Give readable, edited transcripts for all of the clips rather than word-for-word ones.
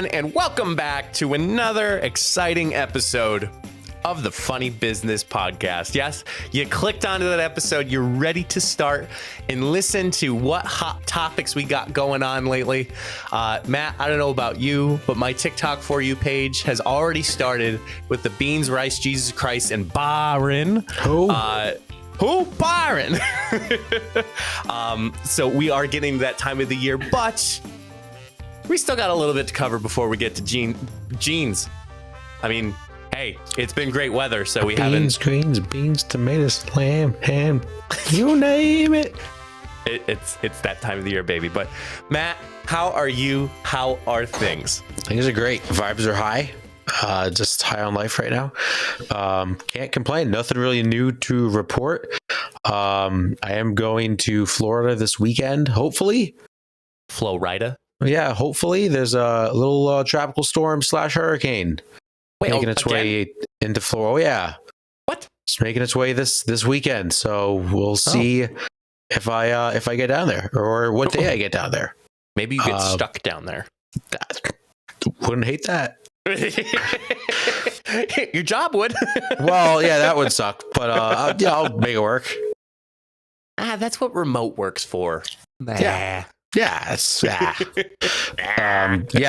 everyone, and welcome back to another exciting episode of the Funny Business Podcast. Yes, you clicked onto that episode. You're ready to start and listen to what hot topics we got going on lately. Matt, I don't know about you, but my TikTok For You page has already started with the beans, rice, Jesus Christ, and Byron. Who? Byron? So we are getting that time of the year, but we still got a little bit to cover before we get to jeans. I mean, hey, it's been great weather, so we haven't... Beans, greens, beans, tomatoes, lamb, ham, you name it. It's that time of the year, baby. But Matt, how are you? How are things? Things are great. Vibes are high. Just high on life right now. Can't complain. Nothing really new to report. I am going to Florida this weekend, hopefully. Florida? Yeah, hopefully. There's a little tropical storm / hurricane making its way into Florida. Oh, yeah. What? It's making its way this weekend. So we'll see if I get down there or what day I get down there. Maybe you get stuck down there. Wouldn't hate that. Your job would. Well, yeah, that would suck, but I'll make it work. That's what remote works for. Yeah, it's yeah.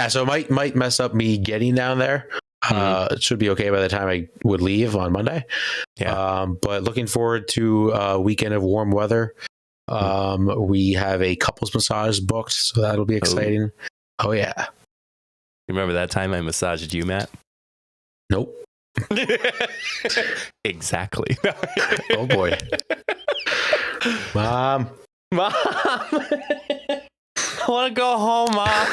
So it might mess up me getting down there. It should be okay by the time I would leave on Monday. Yeah. But looking forward to a weekend of warm weather. We have a couples massage booked, so that'll be exciting. Oh yeah. Remember that time I massaged you, Matt? Nope. Exactly. Oh boy. Mom. I want to go home, Mom.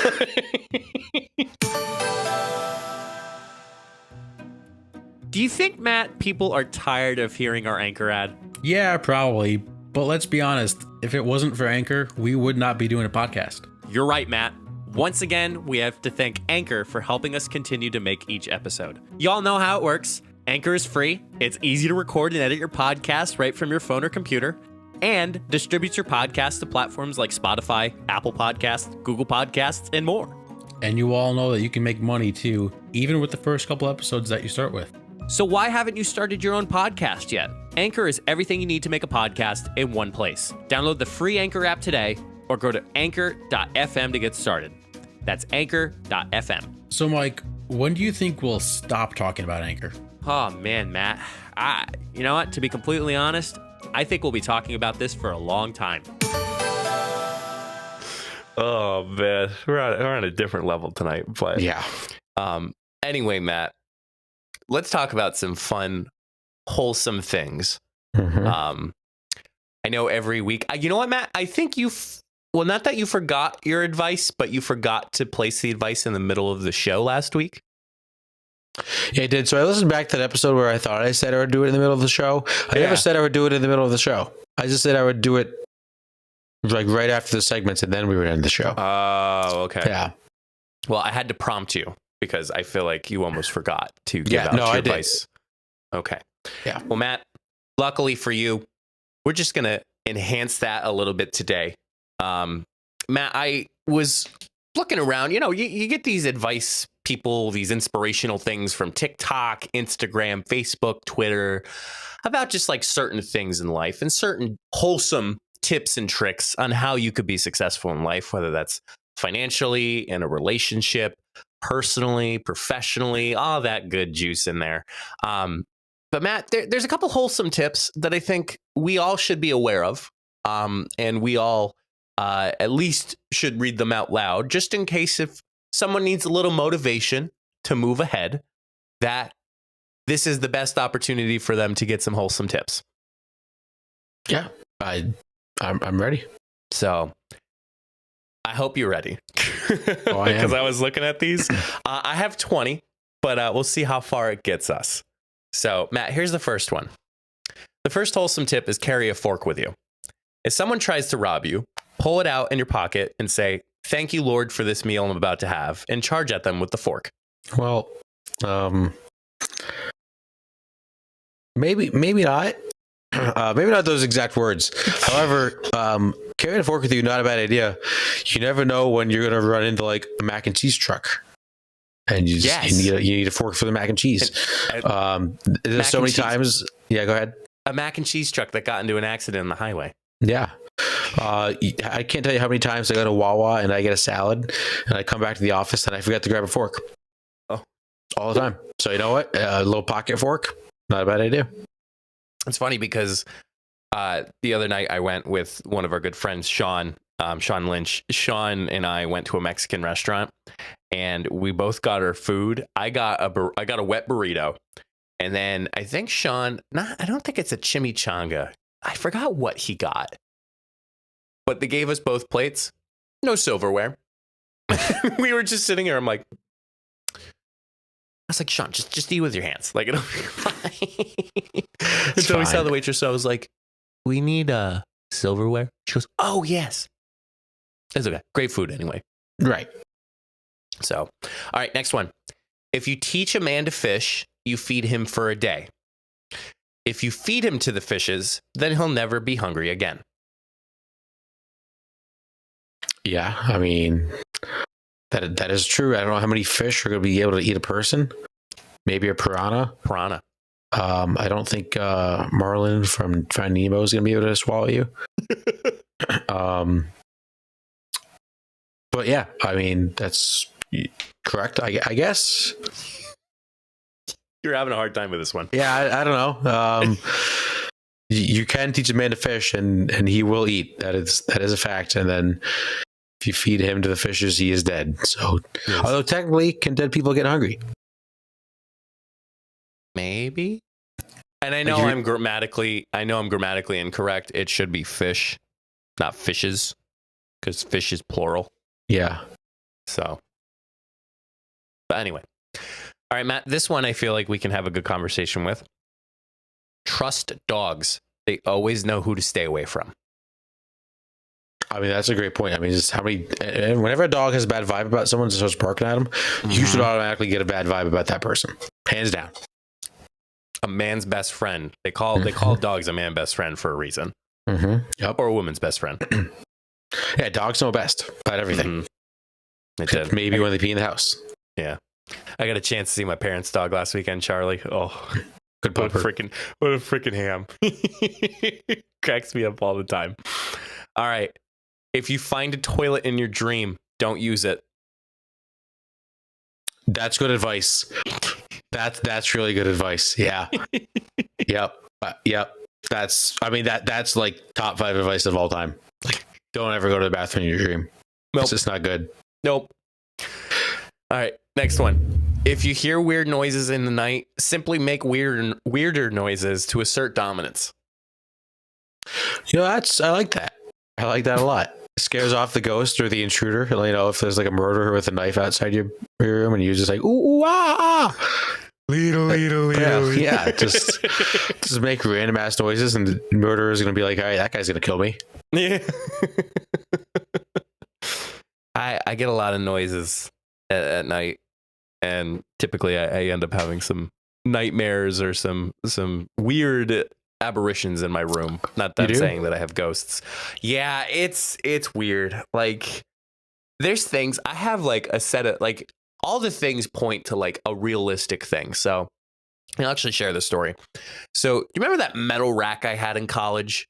Do you think, Matt, people are tired of hearing our Anchor ad? Yeah, probably. But let's be honest, if it wasn't for Anchor, we would not be doing a podcast. You're right, Matt. Once again, we have to thank Anchor for helping us continue to make each episode. Y'all know how it works. Anchor is free. It's easy to record and edit your podcast right from your phone or computer, and distributes your podcast to platforms like Spotify, Apple Podcasts, Google Podcasts, and more. And you all know that you can make money too, even with the first couple episodes that you start with. So why haven't you started your own podcast yet? Anchor is everything you need to make a podcast in one place. Download the free Anchor app today or go to anchor.fm to get started. That's anchor.fm. So Mike, when do you think we'll stop talking about Anchor? Oh man, Matt. You know what? To be completely honest, I think we'll be talking about this for a long time. Oh man, we're on a different level tonight, but yeah. Anyway, Matt, let's talk about some fun, wholesome things. Mm-hmm. I know every week. You know what, Matt? I think well, not that you forgot your advice, but you forgot to place the advice in the middle of the show last week. Yeah, I did. So I listened back to that episode where I thought I said I would do it in the middle of the show. I never said I would do it in the middle of the show. I just said I would do it like right after the segments, and then we would end the show. Oh, okay. Yeah. Well, I had to prompt you because I feel like you almost forgot to give out your advice. Okay. Yeah. Well, Matt, luckily for you, we're just going to enhance that a little bit today. Matt, I was looking around, you get these advice people, these inspirational things from TikTok, Instagram, Facebook, Twitter, about just like certain things in life and certain wholesome tips and tricks on how you could be successful in life, whether that's financially, in a relationship, personally, professionally, all that good juice in there. But Matt, there's a couple wholesome tips that I think we all should be aware of. And we all at least should read them out loud, just in case if someone needs a little motivation to move ahead, that this is the best opportunity for them to get some wholesome tips. Yeah, I'm ready. So I hope you're ready. Oh, I am. Because I was looking at these. I have 20, but we'll see how far it gets us. So Matt, here's the first one. The first wholesome tip is carry a fork with you. If someone tries to rob you, pull it out in your pocket and say, "Thank you, Lord, for this meal I'm about to have," and charge at them with the fork. Well, maybe not. Maybe not those exact words. However, carrying a fork with you, not a bad idea. You never know when you're going to run into like a mac and cheese truck. and Yes. you need a fork for the mac and cheese. There's so many times. Yeah, go ahead. A mac and cheese truck that got into an accident on the highway. Yeah. I can't tell you how many times I go to Whaaaat and I get a salad and I come back to the office and I forget to grab a fork. Oh, all the time. So you know what? A little pocket fork, not a bad idea. It's funny because the other night I went with one of our good friends, Sean Lynch. Sean and I went to a Mexican restaurant and we both got our food. I got a wet burrito. And then I think Sean, I don't think it's a chimichanga. I forgot what he got. But they gave us both plates. No silverware. We were just sitting there. I'm like, I was like, Sean, just eat with your hands. Like, it'll be fine. Until we saw the waitress, so I was like, we need silverware. She goes, oh, yes. It's okay. Great food anyway. Right. So, all right, next one. If you teach a man to fish, you feed him for a day. If you feed him to the fishes, then he'll never be hungry again. Yeah, I mean, that is true. I don't know how many fish are going to be able to eat a person. Maybe a piranha. I don't think Marlin from Finding Nemo is going to be able to swallow you. But yeah, I mean, that's correct, I guess. You're having a hard time with this one. Yeah, I don't know. You can teach a man to fish, and he will eat. That is a fact. And then if you feed him to the fishes, he is dead. So, yes. Although technically, can dead people get hungry? Maybe. And I know I'm grammatically incorrect. It should be fish, not fishes, because fish is plural. Yeah. So, but anyway. All right, Matt, this one I feel like we can have a good conversation with. Trust dogs. They always know who to stay away from. I mean, that's a great point. I mean, just whenever a dog has a bad vibe about someone and starts barking at them, you should automatically get a bad vibe about that person. Hands down. A man's best friend. They call dogs a man best friend for a reason. Yep. Or a woman's best friend. Yeah, dogs know best about everything. They did. Maybe when they pee in the house. Yeah. I got a chance to see my parents' dog last weekend, Charlie. Oh, good what a freaking ham. Cracks me up all the time. All right. If you find a toilet in your dream, don't use it. That's good advice. That's really good advice. Yeah. Yep. Yep. That's like top 5 advice of all time. Like, don't ever go to the bathroom in your dream. Nope. It's just not good. Nope. All right. Next one. If you hear weird noises in the night, simply make weirder noises to assert dominance. You know, I like that. I like that a lot. It scares off the ghost or the intruder. You know, if there's like a murderer with a knife outside your room and you're just like, ooh, ah, yeah, just make random ass noises and the murderer is going to be like, all right, that guy's going to kill me. Yeah. I get a lot of noises at night. And typically I end up having some nightmares or some weird aberrations in my room. Not that I'm saying that I have ghosts. Yeah, it's weird. Like, there's things I have, like a set of, like, all the things point to like a realistic thing. So I'll actually share this story. So you remember that metal rack I had in college?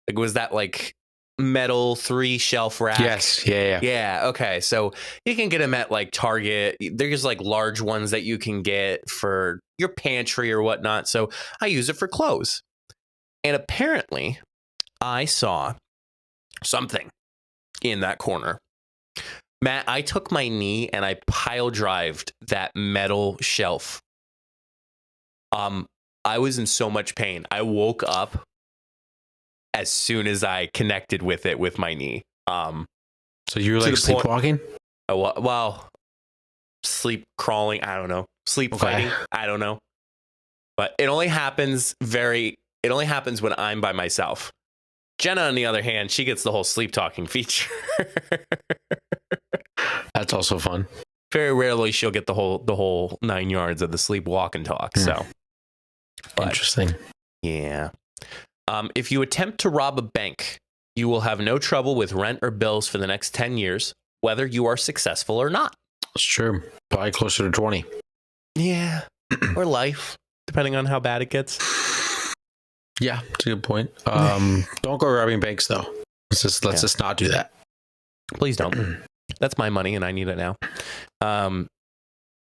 Like, was that like metal 3-shelf rack? Yes. Yeah. Okay. So you can get them at like Target. There's like large ones that you can get for your pantry or whatnot. So I use it for clothes. And apparently I saw something in that corner. Matt, I took my knee and I pile drived that metal shelf. I was in so much pain. I woke up as soon as I connected with it with my knee. So you were like sleepwalking? Well, sleep crawling. I don't know. Sleep fighting. I don't know. But it only happens when I'm by myself. Jenna, on the other hand, she gets the whole sleep talking feature. That's also fun. Very rarely she'll get the whole 9 yards of the sleep walk and talk. So interesting. Yeah. If you attempt to rob a bank, you will have no trouble with rent or bills for the next 10 years, whether you are successful or not. It's true. Probably closer to 20. Yeah. Or life, depending on how bad it gets. Yeah, that's a good point. Don't go robbing banks though. Let's just not do that. Please don't. That's my money and I need it now. All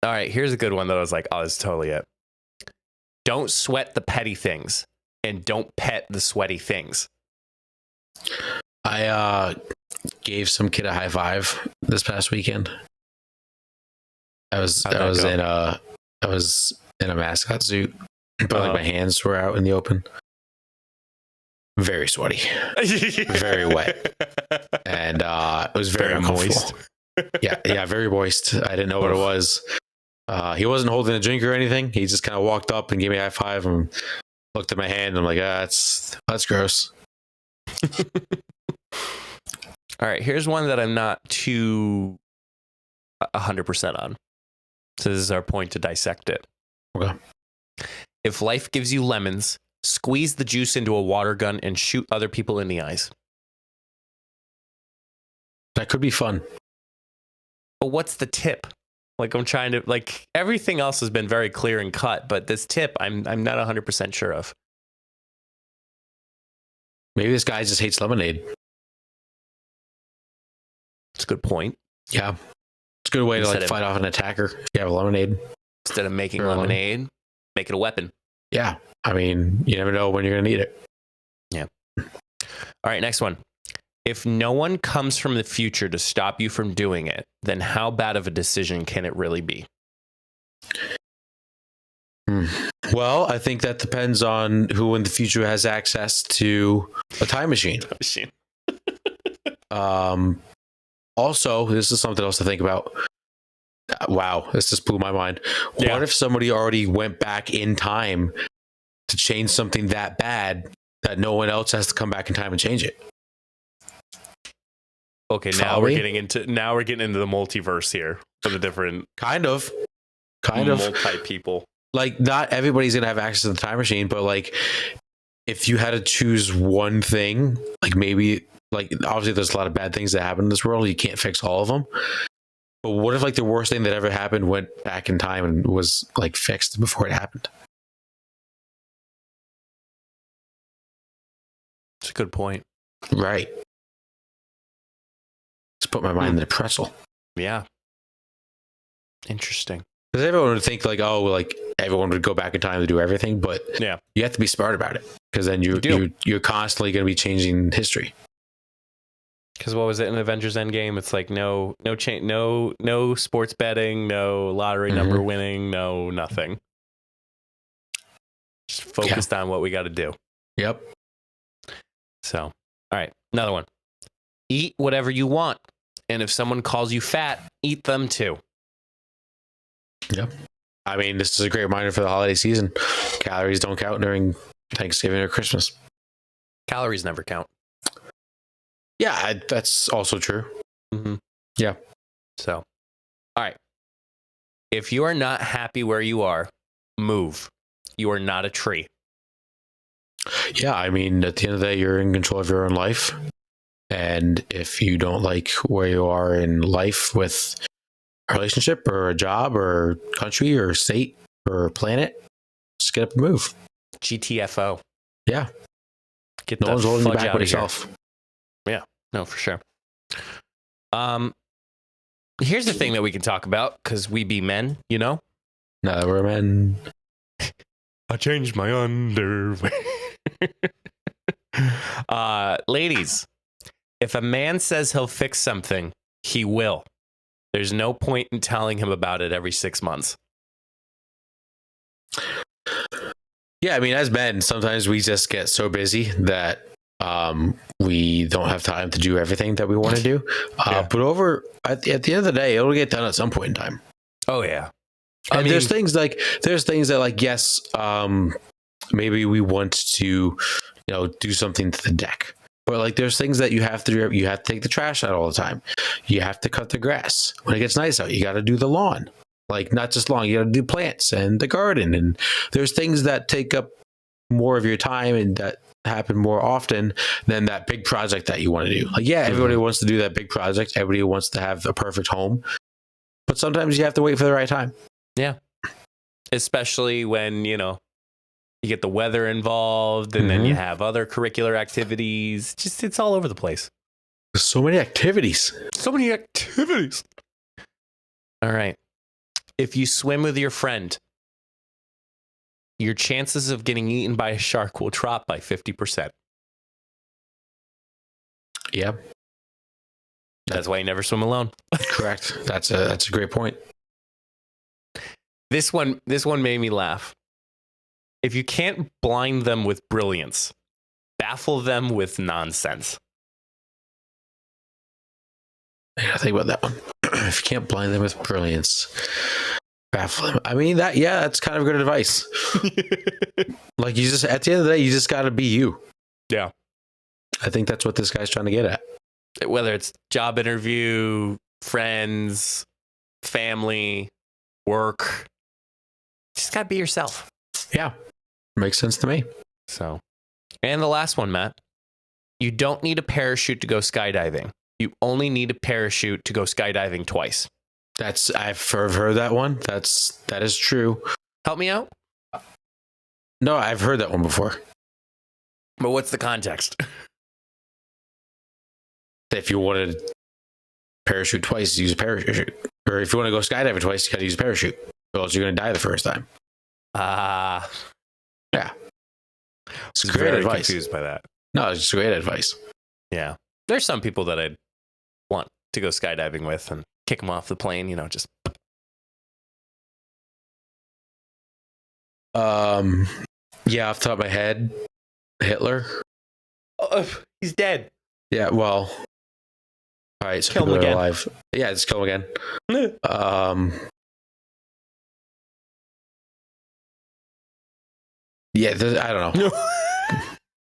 right, here's a good one that I was like, oh, this is totally it. Don't sweat the petty things and don't pet the sweaty things. I gave some kid a high five this past weekend. I was in a mascot suit, but like my hands were out in the open. Very sweaty, very wet, and it was very moist. yeah, very moist. I didn't know what it was. He wasn't holding a drink or anything. He just kind of walked up and gave me a high five and looked at my hand. And I'm like, that's gross. All right, here's one that I'm not too 100% on. So this is our point to dissect it. Okay. If life gives you lemons, squeeze the juice into a water gun and shoot other people in the eyes. That could be fun. But what's the tip? Like I'm trying to everything else has been very clear and cut, but this tip I'm not 100% sure of. Maybe this guy just hates lemonade. It's a good point. Yeah. It's a good way to fight off an attacker. If you have a lemonade. Instead of making lemonade, make it a weapon. Yeah. I mean, you never know when you're going to need it. Yeah. All right, next one. If no one comes from the future to stop you from doing it, then how bad of a decision can it really be? Well, I think that depends on who in the future has access to a time machine. Also, this is something else to think about. Wow, this just blew my mind. Yeah. What if somebody already went back in time to change something that bad that no one else has to come back in time and change it? Okay, now we're getting into the multiverse here for the different kind of multi people. Like, not everybody's gonna have access to the time machine, but like, if you had to choose one thing, like maybe, like obviously there's a lot of bad things that happen in this world. You can't fix all of them. But what if like the worst thing that ever happened went back in time and was like fixed before it happened? It's a good point. Right. Just put my mind in a pretzel. Yeah. Interesting. Because everyone would think like, oh, like everyone would go back in time to do everything, but yeah, you have to be smart about it because then you're constantly going to be changing history. Because what was it in Avengers Endgame? It's like no sports betting, no lottery number winning, no nothing. Just focused on what we got to do. Yep. So, all right, another one. Eat whatever you want, and if someone calls you fat, eat them too. Yep. I mean, this is a great reminder for the holiday season. Calories don't count during Thanksgiving or Christmas. Calories never count. Yeah, that's also true. Mm-hmm. Yeah. So, all right. If you are not happy where you are, move. You are not a tree. Yeah, I mean, at the end of the day, you're in control of your own life. And if you don't like where you are in life with a relationship or a job or country or state or planet, just get up and move. GTFO. Yeah. Get no the one's holding you fudge back out but of here. yourself. Yeah, no, for sure. Here's the thing that we can talk about because we be men, you know? No, we're men. I changed my underwear. Ladies, if a man says he'll fix something, he will. There's no point in telling him about it every 6 months. Yeah, I mean, as men, sometimes we just get so busy that we don't have time to do everything that we want to do. But at the end of the day, it'll get done at some point in time. Oh, yeah. And there's things that like, yes, maybe we want to, do something to the deck. But like, there's things that you have to do. You have to take the trash out all the time. You have to cut the grass. When it gets nice out, you got to do the lawn. Like, not just lawn, you got to do plants and the garden. And there's things that take up more of your time and that happen more often than that big project that you want to do. Like, yeah, everybody wants to do that big project. Everybody wants to have a perfect home. But sometimes you have to wait for the right time. Yeah. Especially when, you get the weather involved and then you have other curricular activities. Just, it's all over the place. There's so many activities. So many activities. All right. If you swim with your friend, your chances of getting eaten by a shark will drop by 50%. Yeah. That's why you never swim alone. Correct. That's a great point. This one made me laugh. If you can't blind them with brilliance, baffle them with nonsense. I gotta think about that one. If you can't blind them with brilliance, baffle them. I mean, that's kind of good advice. Like, you just, at the end of the day, you just gotta be you. Yeah. I think that's what this guy's trying to get at. Whether it's job interview, friends, family, work, just gotta be yourself. Yeah. Makes sense to me. So, and the last one, Matt, you don't need a parachute to go skydiving. You only need a parachute to go skydiving twice. I've heard that one. That is true. Help me out. No, I've heard that one before. But what's the context? If you wanted to parachute twice, use a parachute. Or if you want to go skydiving twice, you got to use a parachute. Or else you're going to die the first time. Yeah. It's great very advice. Confused by that. No, it's just great advice. Yeah. There's some people that I'd want to go skydiving with and kick them off the plane, just. Yeah, off the top of my head, Hitler. Oh, he's dead. Yeah, well. All right, so kill him people again. Are alive. Yeah, just kill him again. Yeah, I don't know.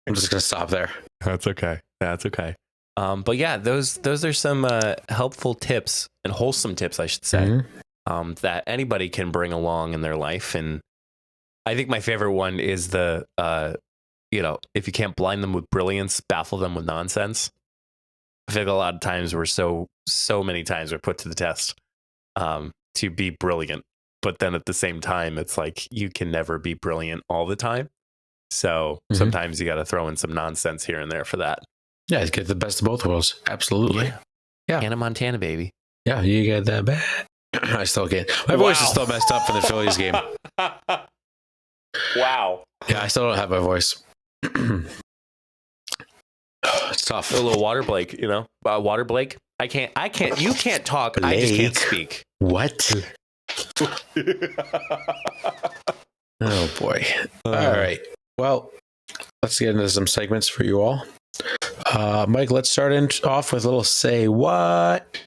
I'm just gonna stop there. That's okay. But yeah, those are some helpful tips and wholesome tips, I should say, that anybody can bring along in their life. And I think my favorite one is the, if you can't blind them with brilliance, baffle them with nonsense. I think a lot of times so many times we're put to the test to be brilliant. But then at the same time, it's like you can never be brilliant all the time. So sometimes you got to throw in some nonsense here and there for that. Yeah, get the best of both worlds. Absolutely. Yeah. Hannah Montana, baby. Yeah, you get that bad. I still can't. My voice is still messed up from the Phillies game. Wow. Yeah, I still don't have my voice. It's tough. A little Water Blake, Water Blake. I can't, you can't talk. Blake. I just can't speak. What? Oh, boy. All right. Well, let's get into some segments for you all. Mike, let's start off with a little Say What?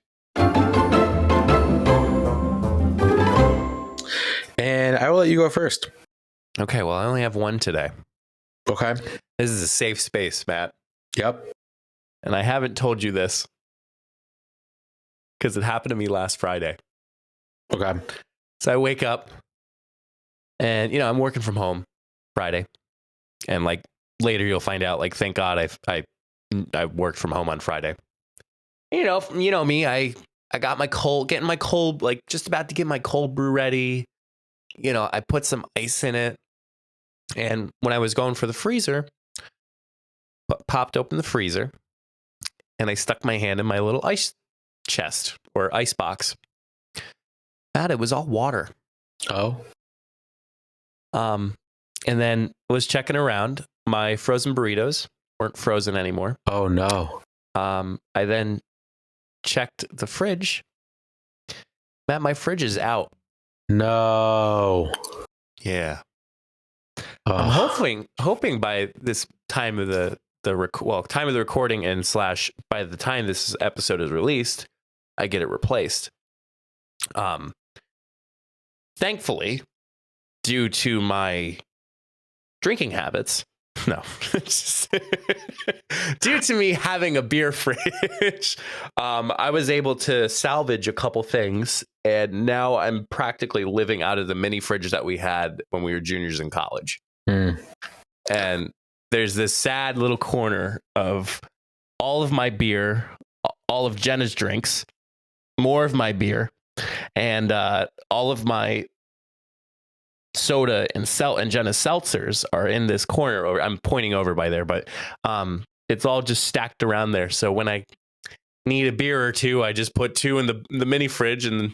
And I will let you go first. Okay, well, I only have one today. Okay. This is a safe space, Matt. Yep. And I haven't told you this because it happened to me last Friday. Okay. So I wake up and, I'm working from home Friday. And later you'll find out, thank God I worked from home on Friday. You know me, I got my cold, just about to get my cold brew ready. I put some ice in it. And when I was going for the freezer, popped open the freezer and I stuck my hand in my little ice chest or ice box. It was all water. Oh. And then I was checking around. My frozen burritos weren't frozen anymore. Oh, no. I then checked the fridge. Matt, my fridge is out. No. Yeah. I'm hoping by this time of the time of the recording and / by the time this episode is released, I get it replaced. Thankfully, due to my drinking habits, no, due to me having a beer fridge, I was able to salvage a couple things, and now I'm practically living out of the mini fridge that we had when we were juniors in college. And there's this sad little corner of all of my beer, all of Jenna's drinks, more of my beer, and all of my soda and Jenna seltzers are in this corner. I'm pointing over by there, but it's all just stacked around there. So when I need a beer or two, I just put 2 in the mini fridge and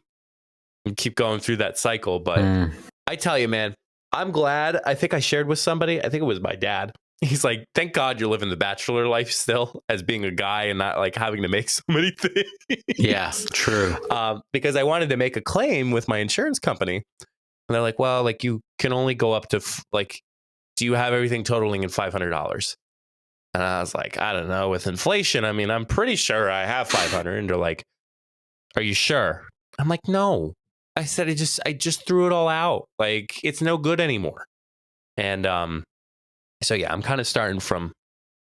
keep going through that cycle. But I tell you, man, I'm glad. I think I shared with somebody. I think it was my dad. He's like, thank God you're living the bachelor life still as being a guy and not like having to make so many things. Yeah, true. Because I wanted to make a claim with my insurance company. And they're like, well, like you can only go up to like, do you have everything totaling in $500? And I was like, I don't know. With inflation, I mean, I'm pretty sure I have 500. And they're like, are you sure? I'm like, no. I said, I just threw it all out. Like, it's no good anymore. And so yeah, I'm kind of starting from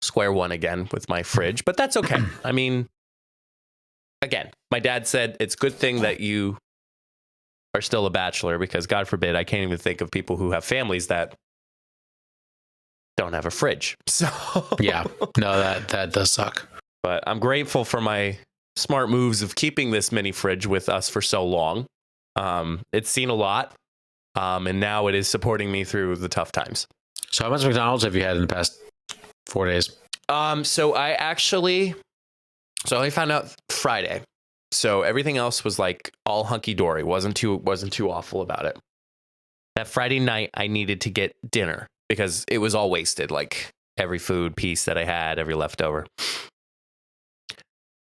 square one again with my fridge, but that's okay. I mean, again, my dad said it's a good thing that you are still a bachelor because God forbid, I can't even think of people who have families that don't have a fridge. So yeah, no, that does suck. But I'm grateful for my smart moves of keeping this mini fridge with us for so long. It's seen a lot, and now it is supporting me through the tough times. So how much McDonald's have you had in the past 4 days? So I found out Friday. So everything else was like all hunky dory. Wasn't too awful about it. That Friday night, I needed to get dinner because it was all wasted. Like every food piece that I had, every leftover.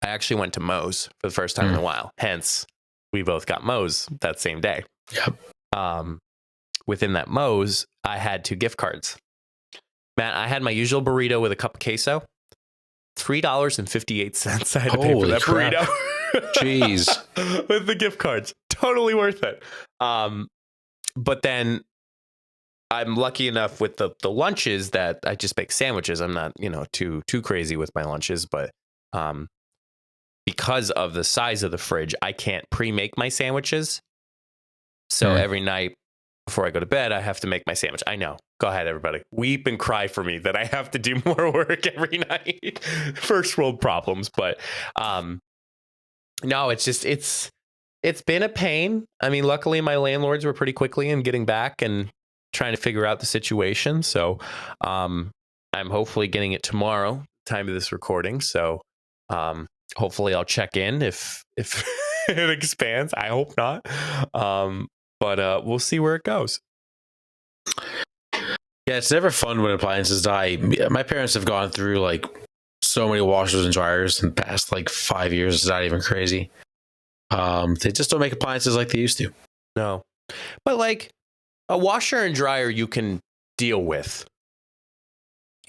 I actually went to Moe's for the first time in a while. Hence, we both got Moe's that same day. Yep. Within that Moe's, I had 2 gift cards. Man, I had my usual burrito with a cup of queso. $3.58 I had to pay for that burrito. Jeez. With the gift cards. Totally worth it. But then I'm lucky enough with the lunches that I just make sandwiches. I'm not, too crazy with my lunches, but because of the size of the fridge, I can't pre-make my sandwiches. So every night before I go to bed, I have to make my sandwich. I know. Go ahead, everybody. Weep and cry for me that I have to do more work every night. First world problems. But no, it's been a pain. I mean, luckily my landlords were pretty quickly in getting back and trying to figure out the situation. So I'm hopefully getting it tomorrow, time of this recording. So hopefully I'll check in if it expands. I hope not. But we'll see where it goes. Yeah, it's never fun when appliances die. My parents have gone through like so many washers and dryers in the past like 5 years. It's not even crazy. They just don't make appliances like they used to. No, but like a washer and dryer you can deal with.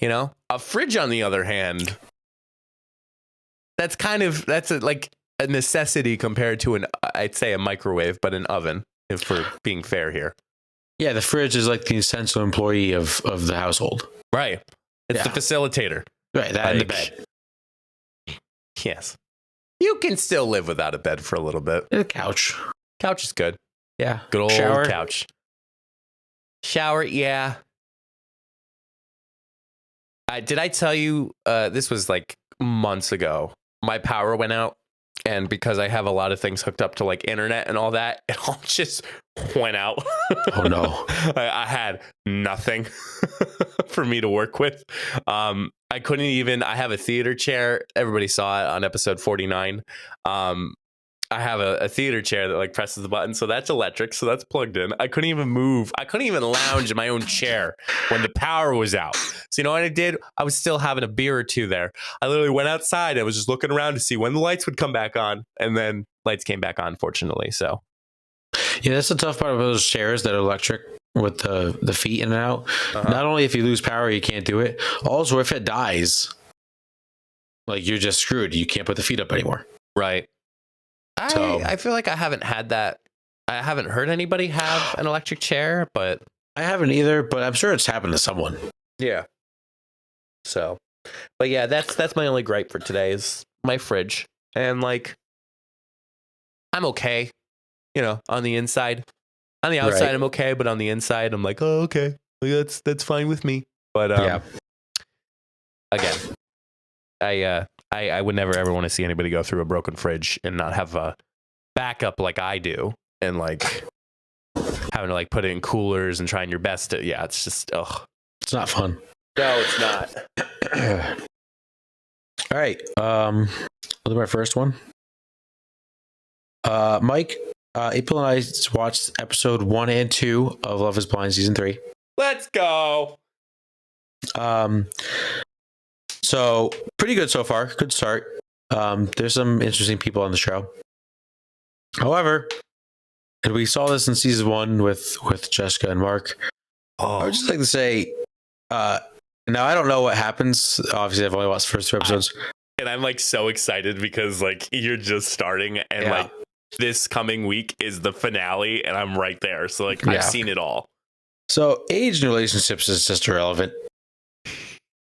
A fridge on the other hand, that's like a necessity compared to I'd say a microwave, but an oven, if we're being fair here. Yeah, the fridge is like the essential employee of the household. Right. It's the facilitator. Right, that and the bed. Yes. You can still live without a bed for a little bit. And a couch. Couch is good. Yeah. Good old Shower. Couch. Shower, yeah. Did I tell you, this was like months ago, my power went out. And because I have a lot of things hooked up to like internet and all that, it all just went out. Oh no. I had nothing for me to work with. I couldn't even, I have a theater chair. Everybody saw it on episode 49. I have a theater chair that like presses the button. So that's electric. So that's plugged in. I couldn't even move. I couldn't even lounge in my own chair when the power was out. So you know what I did? I was still having a beer or two there. I literally went outside. I was just looking around to see when the lights would come back on. And then lights came back on, fortunately. So yeah, that's the tough part of those chairs that are electric with the feet in and out. Uh-huh. Not only if you lose power, you can't do it. Also, if it dies, like you're just screwed. You can't put the feet up anymore. Right. I feel like I haven't had that. I haven't heard anybody have an electric chair, but I haven't either, but I'm sure it's happened to someone. Yeah. So, but yeah, that's my only gripe for today is my fridge. And like, I'm okay, on the inside. On the outside, right. I'm okay, but on the inside, I'm like, oh, okay. Like, that's fine with me. But again, I would never ever want to see anybody go through a broken fridge and not have backup like I do, and like having to like put it in coolers and trying your best to, yeah, it's just, ugh. It's not fun. No, it's not. All right. I'll do my first one. Mike, April and I watched episode 1 and 2 of Love is Blind season 3. Let's go. So pretty good so far. Good start. There's some interesting people on the show. However, and we saw this in season 1 with Jessica and Mark. I would just like to say, now I don't know what happens. Obviously, I've only watched the first 2 episodes. And I'm like so excited because like you're just starting and like this coming week is the finale and I'm right there. So like I've seen it all. So age in relationships is just irrelevant.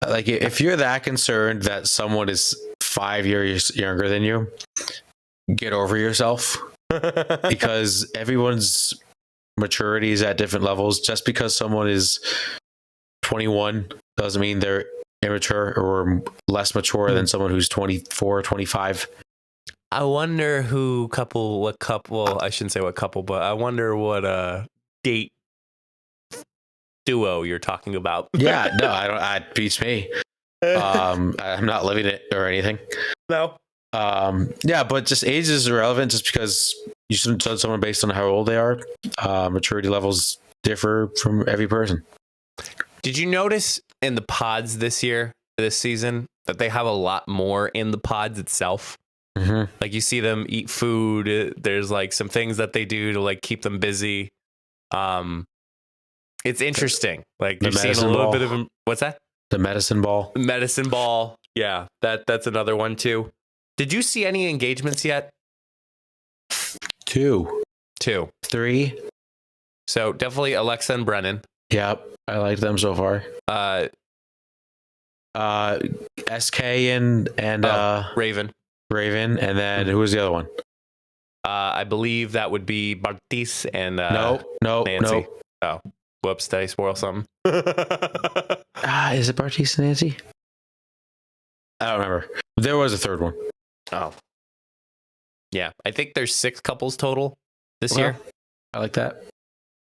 Like if you're that concerned that someone is 5 years younger than you, get over yourself. Because everyone's maturity is at different levels. Just because someone is 21 doesn't mean they're immature or less mature than someone who's 24 or 25. I wonder what couple, I shouldn't say what couple, but I wonder what date duo you're talking about. Yeah, no, I don't. It beats me. I'm not living it or anything. No. Yeah, but just age is irrelevant just because you shouldn't judge someone based on how old they are. Maturity levels differ from every person. Did you notice in the pods this season, that they have a lot more in the pods itself? Mm-hmm. Like you see them eat food. There's like some things that they do to like keep them busy. It's interesting. Like you're seeing a little bit of what's that? The medicine ball. Medicine ball. Yeah, that's another one too. Did you see any engagements yet? 2. 3. So definitely Alexa and Brennan. Yep, I like them so far. SK and Raven, and then who was the other one? I believe that would be Bartis and no, Nancy. Oh, whoops! Did I spoil something? Is it Bartis and Nancy? I don't remember. There was a third one. Oh, yeah. I think there's 6 couples total this year. I like that.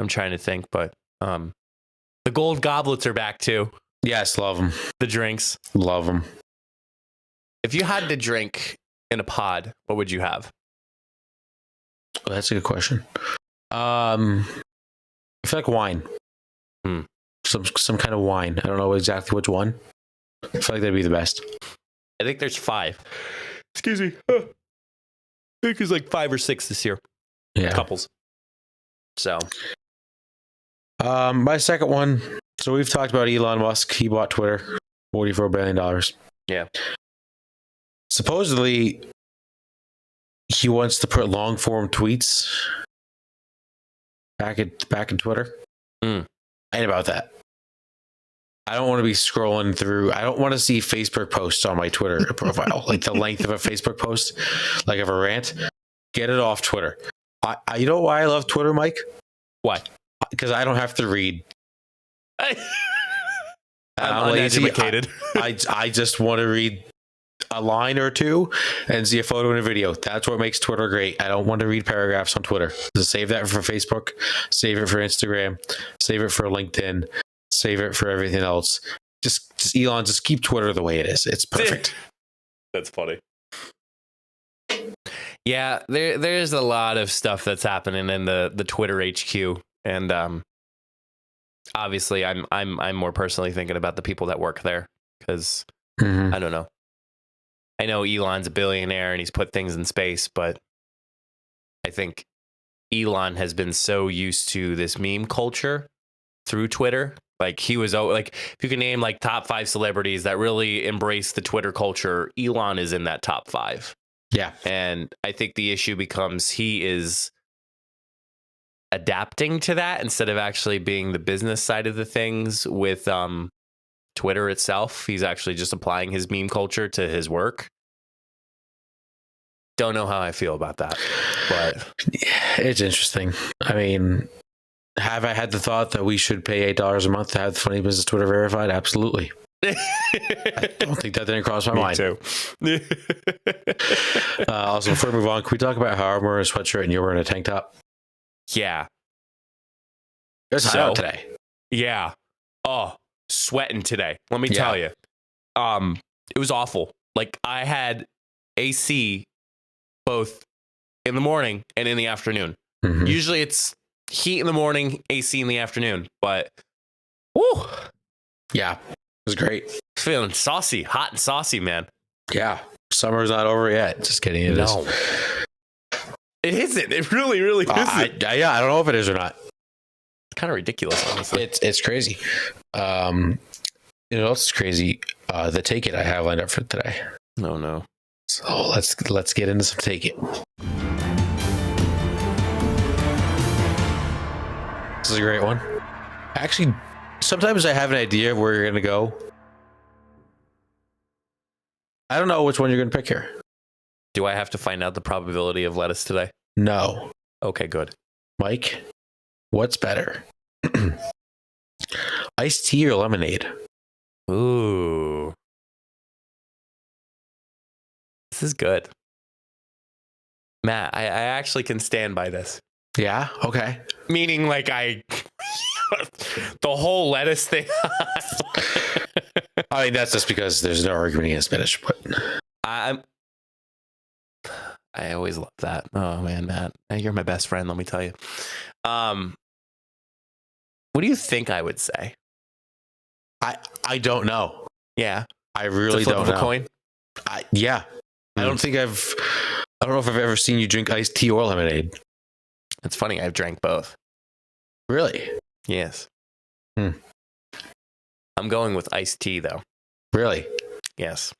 I'm trying to think, but the gold goblets are back too. Yes, love them. The drinks, love them. If you had to drink in a pod, what would you have? Oh, that's a good question. I feel like wine. Some kind of wine. I don't know exactly which one. I feel like that'd be the best. I think there's 5. Excuse me. I think there's like 5 or 6 this year. Yeah. Couples. So. My second one. So we've talked about Elon Musk. He bought Twitter. $44 billion. Yeah. Supposedly, he wants to put long form tweets back in Twitter. I ain't about that. I don't want to be scrolling through. I don't want to see Facebook posts on my Twitter profile, like the length of a Facebook post, like of a rant. Get it off Twitter. You know why I love Twitter, Mike? Why? Because I don't have to read. I'm uneducated. I just want to read a line or two and see a photo and a video. That's what makes Twitter great. I don't want to read paragraphs on Twitter. Just save that for Facebook, save it for Instagram, save it for LinkedIn, save it for everything else. Just Elon, just keep Twitter the way it is. It's perfect. That's funny. Yeah, there's a lot of stuff that's happening in the Twitter HQ, and obviously I'm more personally thinking about the people that work there because I don't know. I know Elon's a billionaire and he's put things in space, but I think Elon has been so used to this meme culture through Twitter. Like he was like, if you can name like top 5 celebrities that really embrace the Twitter culture, Elon is in that top 5. Yeah. And I think the issue becomes he is adapting to that instead of actually being the business side of the things with Twitter itself. He's actually just applying his meme culture to his work. Don't know how I feel about that, but it's interesting. I mean, have I had the thought that we should pay $8 a month to have Funny Business Twitter verified? Absolutely. I don't think that didn't cross my mind. too. Also, before we move on, can we talk about how I'm wearing a sweatshirt and you're wearing a tank top? Yeah. It's hot out today. Yeah. Oh, sweating today. Let me tell you. It was awful. Like, I had AC both in the morning and in the afternoon. Mm-hmm. Usually it's heat in the morning, AC in the afternoon, but woo, Yeah, it was great. feeling saucy, hot and saucy, man. Yeah, summer's not over yet. Just kidding. It is. It isn't. It really, really isn't. I don't know if it is or not. It's kind of ridiculous, honestly. It's crazy. You know what else is crazy? The Take It I have lined up for today. No. So let's get into some Take It. This is a great one. Actually, sometimes I have an idea of where you're going to go. I don't know which one you're going to pick here. Do I have to find out the probability of lettuce today? No. Okay, good. Mike, what's better? Iced tea or lemonade? Ooh. This is good. Matt, I actually can stand by this. Yeah? Okay. Meaning, like, the whole lettuce thing. I mean, that's just because there's no argument against spinach, but I always love that. Oh man, Matt, you're my best friend. Let me tell you. What do you think I would say? I don't know. Yeah, I really flip don't of a know. coin. I don't know if I've ever seen you drink iced tea or lemonade. It's funny. I've drank both. Really? Yes. Hmm. I'm going with iced tea, though. Really? Yes.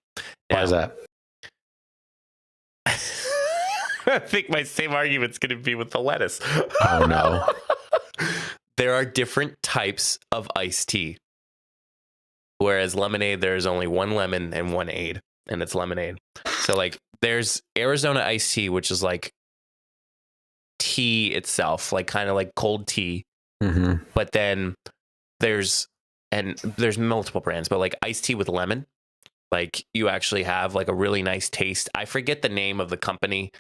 Why is that? I think my same argument's going to be with the lettuce. Oh no. There are different types of iced tea. Whereas lemonade, there's only one lemon and one aid, and it's lemonade. So, like, there's Arizona iced tea, which is like tea itself, like kind of like cold tea. Mm-hmm. But then there's multiple brands, but like iced tea with lemon, like you actually have like a really nice taste. I forget the name of the company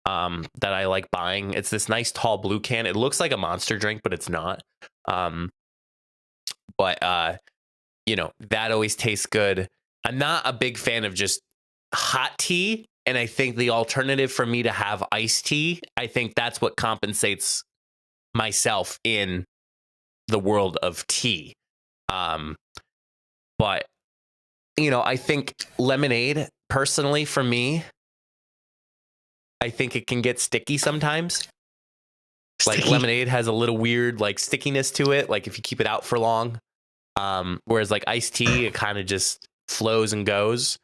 that I like buying. It's this nice tall blue can. It looks like a Monster drink, but it's not. But that always tastes good. I'm not a big fan of just hot tea, and I think the alternative for me to have iced tea, I think that's what compensates myself in the world of tea. But I think lemonade, personally, for me, I think it can get sticky sometimes. Like lemonade has a little weird like stickiness to it, like if you keep it out for long. Whereas like iced tea, it kind of just flows and goes.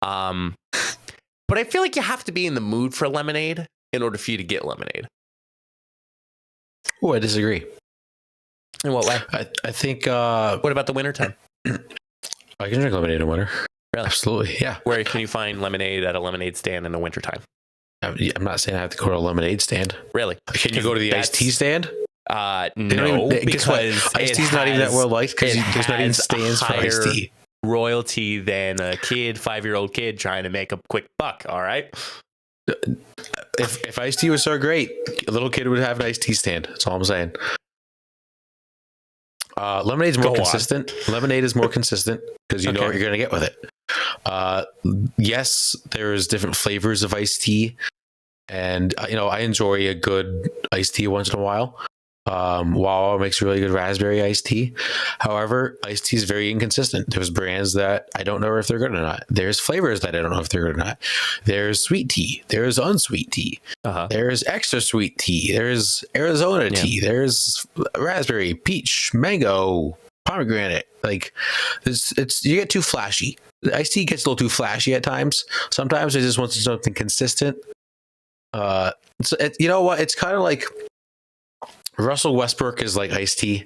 But I feel like you have to be in the mood for lemonade in order for you to get lemonade. Oh, I disagree. In what way? I think What about the wintertime? I can drink lemonade in winter. Really? Absolutely, yeah. Where can you find lemonade at a lemonade stand in the wintertime? I'm not saying I have to go to a lemonade stand. Really? Can you go to the iced tea stand? No, because iced tea's not even that well liked because there's not even stands for iced tea. Royalty than a 5-year-old kid trying to make a quick buck. All right. If iced tea was so great, a little kid would have an iced tea stand. That's all I'm saying. Lemonade's more consistent. Lemonade is more consistent because you know what you're going to get with it. Yes, there's different flavors of iced tea, and I enjoy a good iced tea once in a while. Wawa makes really good raspberry iced tea. However, iced tea is very inconsistent. There's brands that I don't know if they're good or not. There's flavors that I don't know if they're good or not. There's sweet tea. There's unsweet tea. There's extra sweet tea. There's Arizona tea. There's raspberry, peach, mango, pomegranate. Like you get too flashy. The iced tea gets a little too flashy at times. Sometimes I just want something consistent. You know what? It's kind of like Russell Westbrook is like iced tea.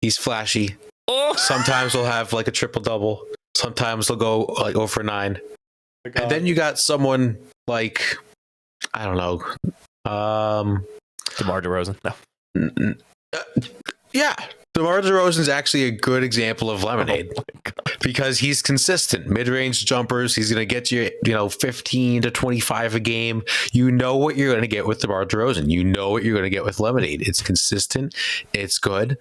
He's flashy. Sometimes he'll have like a triple double. Sometimes he'll go like 0 for 9. And then you got someone like, I don't know, DeMar DeRozan. No. Yeah, DeMar DeRozan is actually a good example of lemonade because he's consistent. Mid-range jumpers, he's going to get you, 15 to 25 a game. You know what you're going to get with DeMar DeRozan. You know what you're going to get with lemonade. It's consistent. It's good.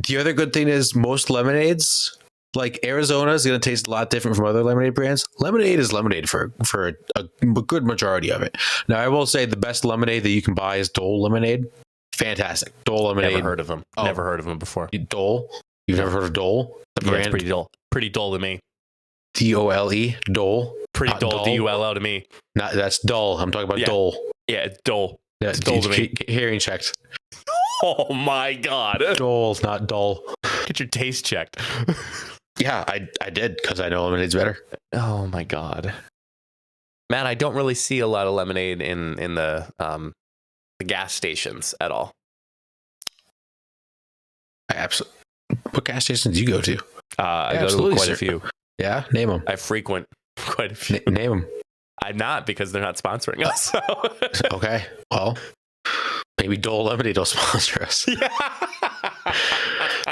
The other good thing is most lemonades, like Arizona, is going to taste a lot different from other lemonade brands. Lemonade is lemonade for a good majority of it. Now, I will say the best lemonade that you can buy is Dole lemonade. Fantastic. Dole lemonade. Never heard of them. Oh. Never heard of them before. Dole? You've never heard of Dole? The brand? It's pretty dull. Pretty dull to me. D-O-L-E? Dole? Pretty Not dull. D-U-L-L to me. Not, that's dull. I'm talking about Dole. Yeah, it's dull. Yeah, It's dull to me. Hearing checked. Oh my God. Dole, not dull. Get your taste checked. Yeah, I did because I know lemonade's better. Oh my God. Matt, I don't really see a lot of lemonade in the gas stations at all. I absolutely. What gas stations do you go to? I go to quite a few. Yeah, name them. I frequent quite a few. Name them. I'm not because they're not sponsoring us. So. Okay. Well, maybe Dole Lemonade will sponsor us. Yeah.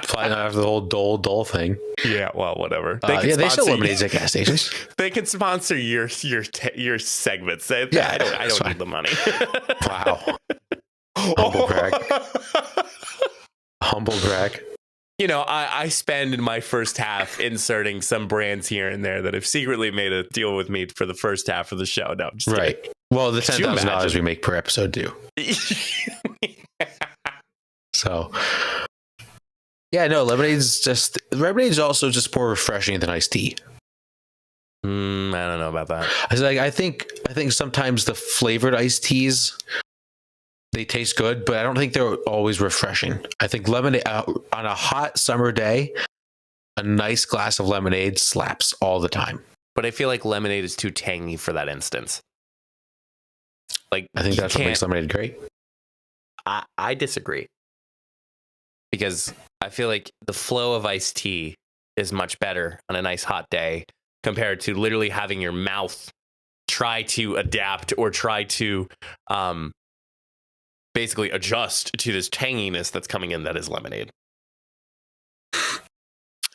Flying after the whole Dole thing. Yeah. Well, whatever. They sell lemonades at gas stations. They can sponsor your segments. I don't need the money. Wow. Humble brag. Humble brag. I spend in my first half inserting some brands here and there that have secretly made a deal with me for the first half of the show. No, I'm just right. kidding. Well, the $10,000 we make per episode do. So, yeah, no, lemonade's also just more refreshing than iced tea. I don't know about that. I think sometimes the flavored iced teas, they taste good, but I don't think they're always refreshing. I think lemonade on a hot summer day, a nice glass of lemonade slaps all the time. But I feel like lemonade is too tangy for that instance. Like, I think that's what makes lemonade great. I disagree. Because I feel like the flow of iced tea is much better on a nice hot day compared to literally having your mouth try to adapt or try to basically adjust to this tanginess that's coming in that is lemonade.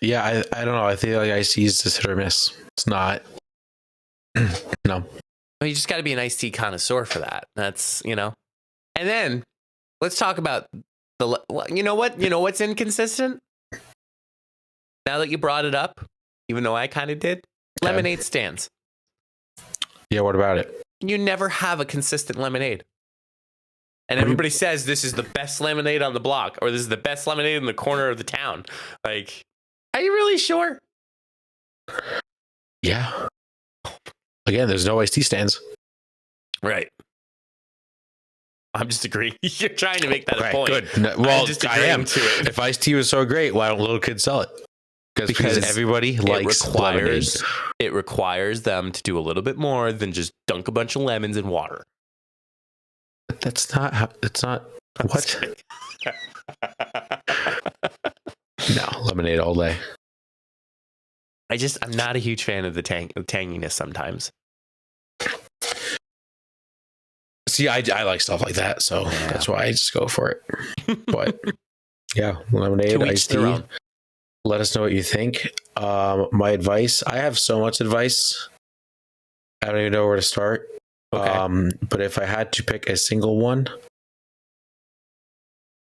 Yeah, I don't know. I feel like iced tea is just hit or miss. It's not. No. You just got to be an iced tea connoisseur for that. That's, And then let's talk about you know what's inconsistent? Now that you brought it up, even though I kind of did, Okay. Lemonade stands. Yeah, what about it? You never have a consistent lemonade. And everybody says this is the best lemonade on the block, or this is the best lemonade in the corner of the town. Like, are you really sure? Yeah. Again, there's no iced tea stands. Right. I'm just agreeing. You're trying to make that a point. Good. No, well, I am. To it. If iced tea was so great, why don't little kids sell it? Because everybody likes lemonade. It requires them to do a little bit more than just dunk a bunch of lemons in water. That's not how. It's not. What? No, lemonade all day. I'm not a huge fan of the tanginess sometimes. See, I like stuff like that, so that's why I just go for it. But yeah, lemonade, iced tea. Let us know what you think. My advice, I have so much advice. I don't even know where to start. Okay. But if I had to pick a single one,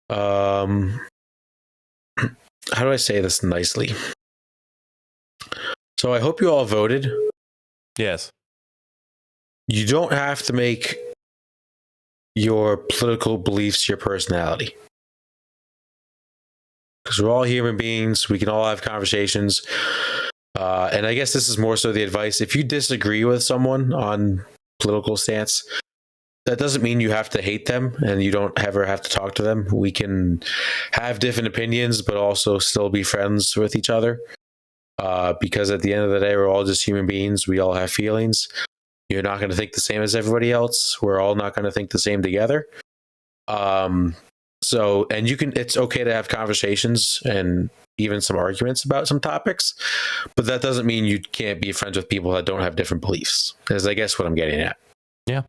how do I say this nicely? So I hope you all voted. Yes. You don't have to make your political beliefs your personality. Because we're all human beings. We can all have conversations. And I guess this is more so the advice. If you disagree with someone on political stance, that doesn't mean you have to hate them and you don't ever have to talk to them. We can have different opinions, but also still be friends with each other. Because at the end of the day, we're all just human beings. We all have feelings. You're not going to think the same as everybody else. We're all not going to think the same together. So, and it's okay to have conversations and even some arguments about some topics, but that doesn't mean you can't be friends with people that don't have different beliefs, is I guess what I'm getting at. Yeah.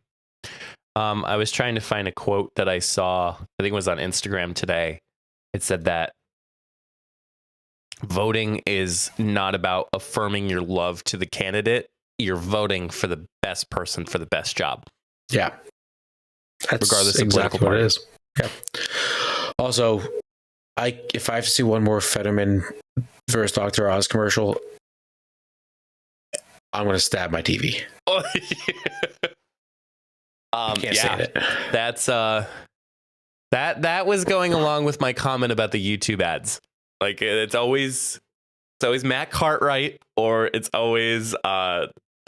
I was trying to find a quote that I saw, I think it was on Instagram today. It said that voting is not about affirming your love to the candidate. You're voting for the best person for the best job. Yeah. That's regardless of exactly political what party. it is. Yeah. Also, if I have to see one more Fetterman versus Dr. Oz commercial, I'm going to stab my TV. Oh, Can't stand it. That's that was going along with my comment about the YouTube ads. Like it's always Matt Cartwright, or it's always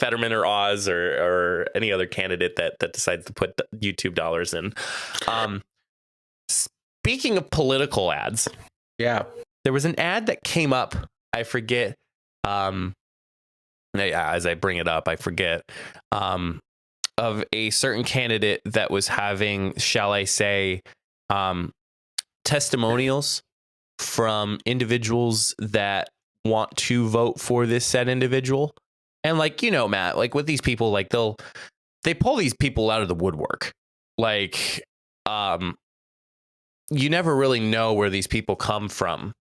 Fetterman or Oz or any other candidate that decides to put YouTube dollars in. Speaking of political ads, Yeah. there was an ad that came up. I forget. As I bring it up, I forget. Of a certain candidate that was having, shall I say, testimonials from individuals that want to vote for this said individual. And like, Matt, like with these people, like they pull these people out of the woodwork. Like, you never really know where these people come from.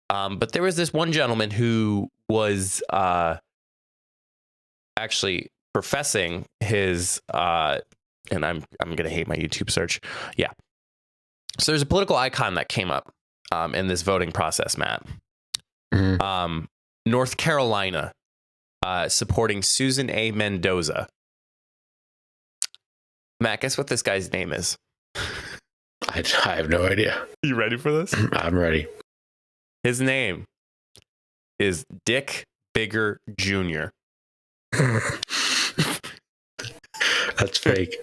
But there was this one gentleman who was actually professing his and I'm gonna hate my YouTube search. Yeah. So there's a political icon that came up in this voting process, Matt. Mm-hmm. North Carolina supporting Susan A. Mendoza. Matt, guess what this guy's name is? I have no idea. You ready for this? I'm ready. His name is Dick Bigger Jr. That's fake.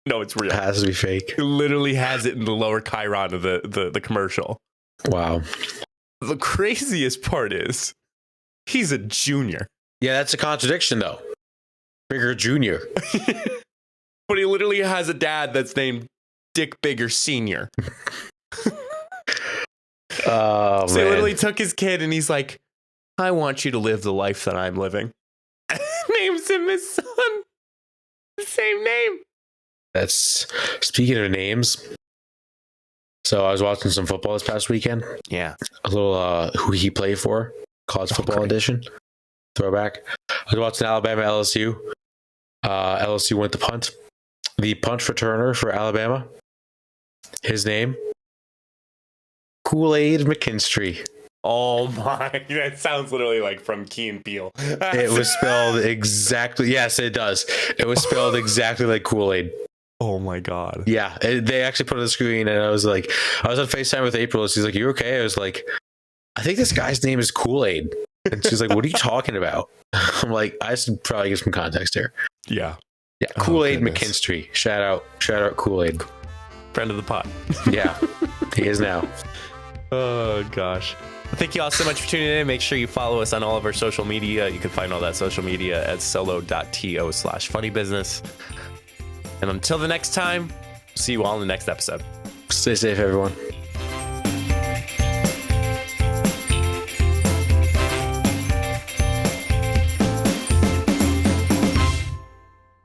No, it's real. It has to be fake. It literally has it in the lower chyron of the commercial. Wow. The craziest part is he's a junior. Yeah, that's a contradiction, though. Bigger Junior. But he literally has a dad that's named Dick Bigger Senior. Oh, So man. he literally took his kid and he's like, I want you to live the life that I'm living. Names him his son. The same name. That's speaking of names. So I was watching some football this past weekend. Yeah. A little who he played for, college football great. edition, throwback. I was watching Alabama LSU. LSU went to punt. The punt returner for Alabama, his name, Kool-Aid McKinstry. Oh my, that sounds literally like from Key and Peele. It was spelled exactly. Yes, it does. It was spelled exactly like Kool-Aid. Oh my God. Yeah, they actually put it on the screen, and I was on FaceTime with April. She's like, "You okay?" I was like, "I think this guy's name is Kool-Aid," and she's like, "What are you talking about?" I'm like, "I should probably give some context here." Yeah. Yeah, Kool-Aid goodness. McKinstry. Shout out Kool-Aid. Friend of the pod. Yeah, he is now. Oh gosh. Thank you all so much for tuning in. Make sure you follow us on all of our social media. You can find all that social media at solo.to/funnybusiness. And until the next time, see you all in the next episode. Stay safe, everyone.